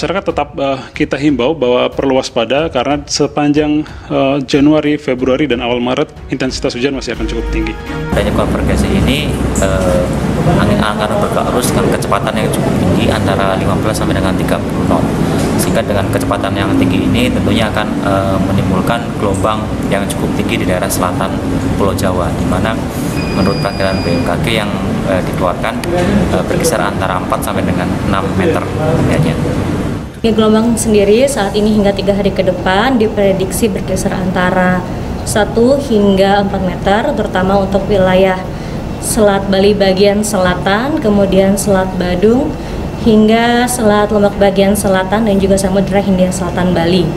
Masyarakat tetap kita himbau bahwa perlu waspada karena sepanjang Januari, Februari, dan awal Maret intensitas hujan masih akan cukup tinggi. Adanya konvergensi ini angin akan bergerak dengan kecepatan yang cukup tinggi antara 15 sampai dengan 30 knot. Sehingga dengan kecepatan yang tinggi ini tentunya akan menimbulkan gelombang yang cukup tinggi di daerah selatan Pulau Jawa, di mana menurut perkiraan BMKG yang dikeluarkan berkisar antara 4 sampai dengan 6 meter tingginya. Gelombang sendiri saat ini hingga 3 hari ke depan diprediksi berkisar antara 1 hingga 4 meter, terutama untuk wilayah Selat Bali bagian selatan, kemudian Selat Badung, hingga Selat Lombok bagian selatan, dan juga Samudra Hindia Selatan Bali.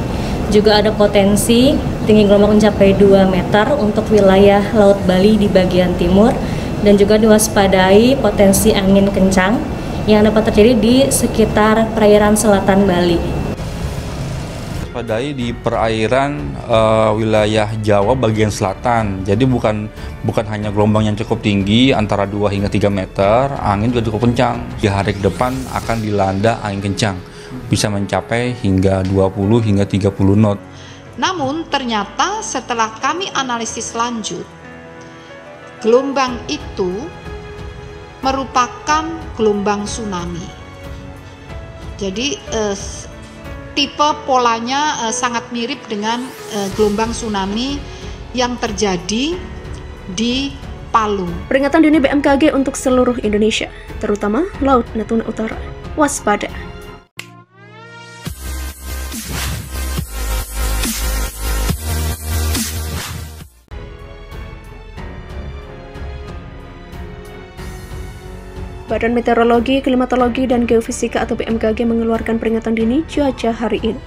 Juga ada potensi tinggi gelombang mencapai 2 meter untuk wilayah Laut Bali di bagian timur, dan juga diwaspadai potensi angin kencang yang dapat terjadi di sekitar perairan selatan Bali. Waspadai di perairan wilayah Jawa bagian selatan. Jadi bukan hanya gelombang yang cukup tinggi antara 2 hingga 3 meter, angin juga cukup kencang. Di hari ke depan akan dilanda angin kencang, bisa mencapai hingga 20 hingga 30 knot. Namun ternyata setelah kami analisis lanjut, gelombang itu merupakan gelombang tsunami. Jadi tipe polanya sangat mirip dengan gelombang tsunami yang terjadi di Palu. Peringatan dini BMKG untuk seluruh Indonesia, terutama Laut Natuna Utara. Waspada. Badan Meteorologi, Klimatologi, dan Geofisika atau BMKG mengeluarkan peringatan dini cuaca hari ini.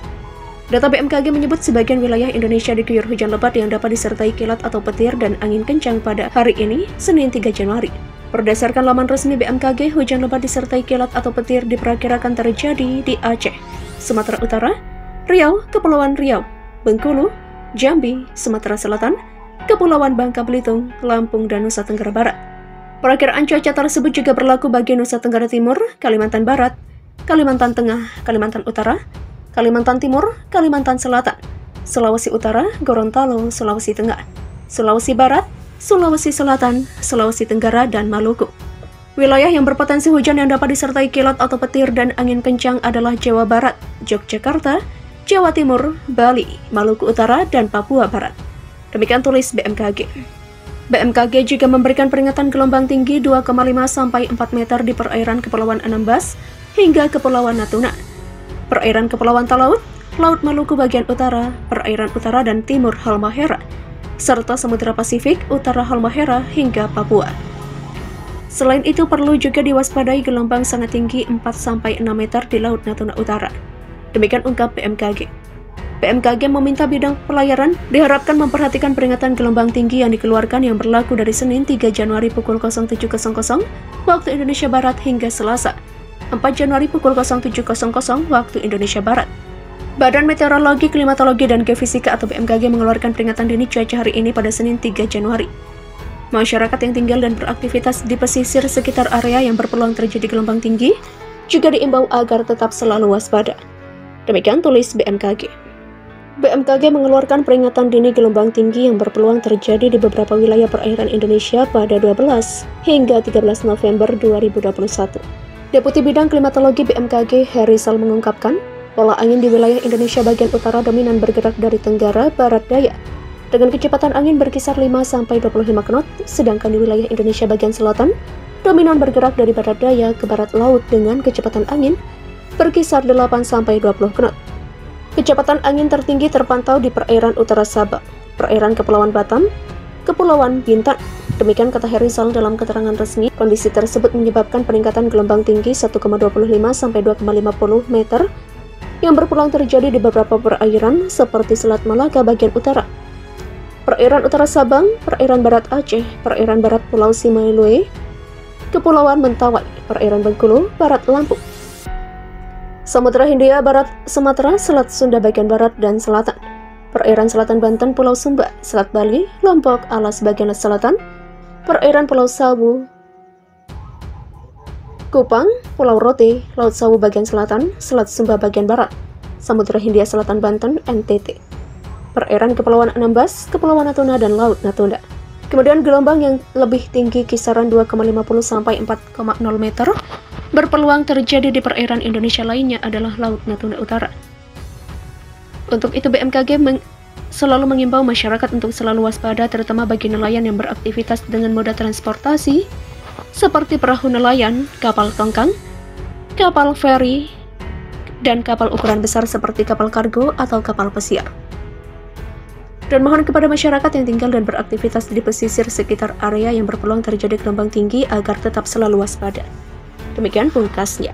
Data BMKG menyebut sebagian wilayah Indonesia diguyur hujan lebat yang dapat disertai kilat atau petir dan angin kencang pada hari ini, Senin 3 Januari. Berdasarkan laman resmi BMKG, hujan lebat disertai kilat atau petir diperkirakan terjadi di Aceh, Sumatera Utara, Riau, Kepulauan Riau, Bengkulu, Jambi, Sumatera Selatan, Kepulauan Bangka Belitung, Lampung, dan Nusa Tenggara Barat. Perakiraan cuaca tersebut juga berlaku bagi Nusa Tenggara Timur, Kalimantan Barat, Kalimantan Tengah, Kalimantan Utara, Kalimantan Timur, Kalimantan Selatan, Sulawesi Utara, Gorontalo, Sulawesi Tengah, Sulawesi Barat, Sulawesi Selatan, Sulawesi Tenggara, dan Maluku. Wilayah yang berpotensi hujan yang dapat disertai kilat atau petir dan angin kencang adalah Jawa Barat, Yogyakarta, Jawa Timur, Bali, Maluku Utara, dan Papua Barat. Demikian tulis BMKG. BMKG juga memberikan peringatan gelombang tinggi 2,5 sampai 4 meter di perairan Kepulauan Anambas hingga Kepulauan Natuna, perairan Kepulauan Talaut, Laut Maluku bagian utara, perairan utara dan timur Halmahera, serta Samudra Pasifik, utara Halmahera hingga Papua. Selain itu perlu juga diwaspadai gelombang sangat tinggi 4 sampai 6 meter di Laut Natuna Utara. Demikian ungkap BMKG. BMKG meminta bidang pelayaran diharapkan memperhatikan peringatan gelombang tinggi yang dikeluarkan yang berlaku dari Senin 3 Januari pukul 07.00 waktu Indonesia Barat hingga Selasa 4 Januari pukul 07.00 waktu Indonesia Barat. Badan Meteorologi, Klimatologi, dan Geofisika atau BMKG mengeluarkan peringatan dini cuaca hari ini pada Senin 3 Januari. Masyarakat yang tinggal dan beraktivitas di pesisir sekitar area yang berpeluang terjadi gelombang tinggi juga diimbau agar tetap selalu waspada. Demikian tulis BMKG. BMKG mengeluarkan peringatan dini gelombang tinggi yang berpeluang terjadi di beberapa wilayah perairan Indonesia pada 12 hingga 13 November 2021. Deputi Bidang Klimatologi BMKG Herizal mengungkapkan, pola angin di wilayah Indonesia bagian utara dominan bergerak dari tenggara barat daya dengan kecepatan angin berkisar 5-25 knot, sedangkan di wilayah Indonesia bagian selatan dominan bergerak dari barat daya ke barat laut dengan kecepatan angin berkisar 8-20 knot. Kecepatan angin tertinggi terpantau di perairan utara Sabah, perairan Kepulauan Batam, Kepulauan Bintan. Demikian kata Herizal dalam keterangan resmi. Kondisi tersebut menyebabkan peningkatan gelombang tinggi 1,25 sampai 2,50 meter yang berpeluang terjadi di beberapa perairan seperti Selat Malaka bagian utara, perairan utara Sabang, perairan barat Aceh, perairan barat Pulau Simalue, Kepulauan Mentawai, perairan Bengkulu, barat Lampung, Samudra Hindia Barat Sumatera, Selat Sunda bagian barat dan selatan, perairan selatan Banten, Pulau Sumba, Selat Bali, Lombok, Alas bagian selatan, perairan Pulau Sawu, Kupang, Pulau Rote, Laut Sawu bagian selatan, Selat Sumba bagian barat, Samudra Hindia Selatan Banten, NTT. Perairan Kepulauan Anambas, Kepulauan Natuna, dan Laut Natuna. Kemudian gelombang yang lebih tinggi kisaran 2,50 sampai 4,0 meter berpeluang terjadi di perairan Indonesia lainnya adalah Laut Natuna Utara. Untuk itu BMKG selalu mengimbau masyarakat untuk selalu waspada, terutama bagi nelayan yang beraktivitas dengan moda transportasi seperti perahu nelayan, kapal tongkang, kapal feri, dan kapal ukuran besar seperti kapal kargo atau kapal pesiar. Dan mohon kepada masyarakat yang tinggal dan beraktivitas di pesisir sekitar area yang berpeluang terjadi gelombang tinggi agar tetap selalu waspada. Demikian pungkasnya.